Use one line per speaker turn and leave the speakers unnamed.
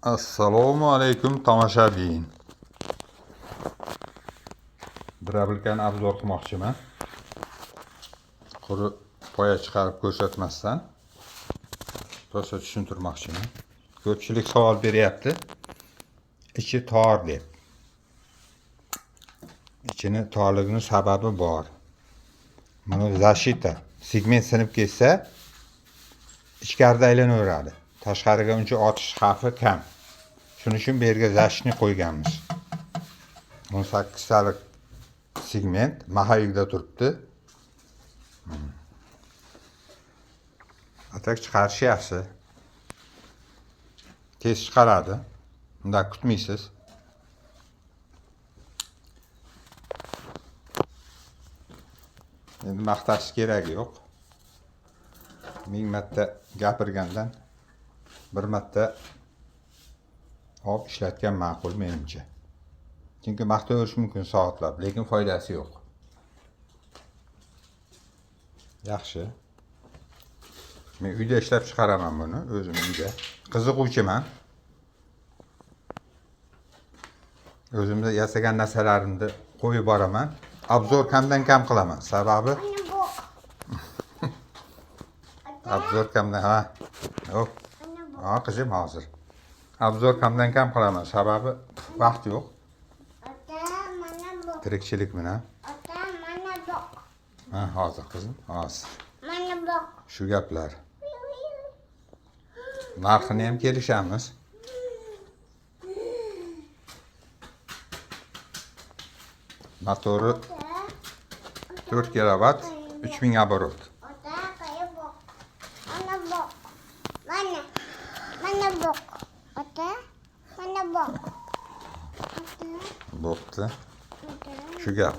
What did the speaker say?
Assalomu alaykum tomoshabin. Drabilkani obzor qilmoqchiman. Quri poya chiqarib ko'rsatmasdan rosa tushuntirmoqchiman. Ko'pchilik savol beryapti. Ichi tor deb. İçini torligining sababi bor. Mana zashita segment sinib ketsa ichkarida aylanaveradi. Tashqariga uncha otish xavfi kam. Shuning uchun bu yerga zashitni qo'yganmiz. 18 talik segment mahayigda turibdi. Atak chiqarish yaxshi. Tez chiqaradi. Unda kutmaysiz. Endi maqtash keragi yo'q. 1000 marta gapirgandan bir marta olib ishlatgan ma'qul menimcha. Chunki maqtayverish mumkin soatlab, lekin foydasi yo'q. Yaxshi. Men uyda ishlab chiqaraman buni, o'zim uyda. Qiziquvchiman. O'zimda yasagan narsalarimni qo'yib boraman. Obzor kamdan kam qilaman. Sababi obzor kamdan yo'q. Qizim hozir. Obzor kamdan kam qilaman. Sababi vaqt yo'q. Tirikchilik bilan. Hozir qizim, hozir. Shu gaplar. Narxini ham kelishamiz. Motori 4 kilowatt, 3000 оборот. Bo'pti. Shu gap.